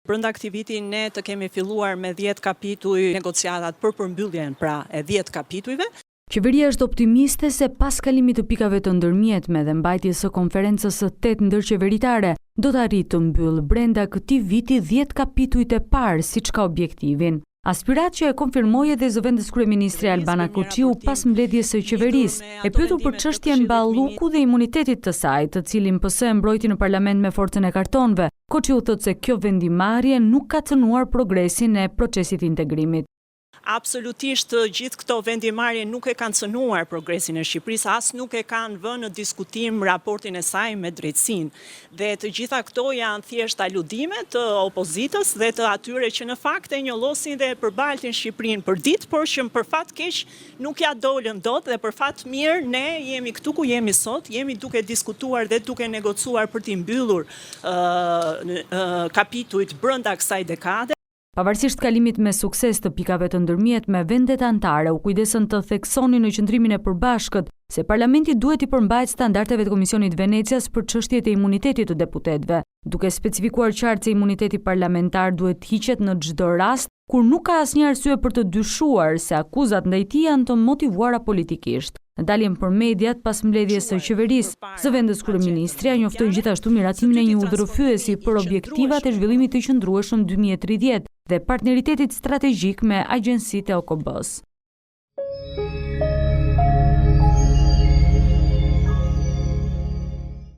Brenda këtij viti ne të kemi filluar me 10 kapituj negociatat për përmbylljen e 10 kapitujve. Qeveria është optimiste se pas kalimit të pikave të ndërmjetme dhe mbajtjes së konferencës së 8 ndërqeveritare, do të arrijë të mbyllë brenda këtij viti 10 kapitujt e parë siç ka objektivin. Aspirat që e konfirmoi edhe zëvendës kryeministri Albana Kurtiu pas mbledhjes së qeverisë, e pyetur për çështjen Balluku dhe imunitetit të saj, të cilin PS e mbrojti në parlament me forcën e kartonëve. Kurtiu thotë se kjo vendimarrje nuk ka cënuar progresin e procesit të integrimit. Absolutisht gjithë këto vendimarrje nuk e kanë cënuar progresin e Shqipërisë, as nuk e kanë vënë në diskutim raportin e saj me drejtësinë. Dhe të gjitha këto janë thjesht aludime të opozitës dhe të atyre që në fakt e njollosin dhe e përbaltin Shqipërinë për ditë, por që për fat keq nuk ja dolën dot dhe për fat mirë ne jemi këtu ku jemi sot, jemi duke diskutuar dhe duke negocuar për t'i mbyllur kapitujt brenda kësaj dekade. Pavarësisht kalimit me sukses të pikave të ndërmjetme, vendet anëtare u kujdesën të theksonin në qëndrimin e përbashkët se Parlamenti duhet i përmbajtë standardeve të Komisionit Venecias për çështjet e imunitetit të deputetëve, duke specifikuar qartë se imuniteti parlamentar duhet hiqet në çdo rast kur nuk ka asnjë arsye për të dyshuar se akuzat ndaj tij janë të motivuara politikisht. Në daljen për mediat pas mbledhjes së qeverisë, zëvendës kryeministri njoftoi gjithashtu miratimin e një udhërrëfyesi për objektivat e zhvillimit të qëndrueshëm 2030 dhe partneritetit strategjik me agjencitë e OKB-s.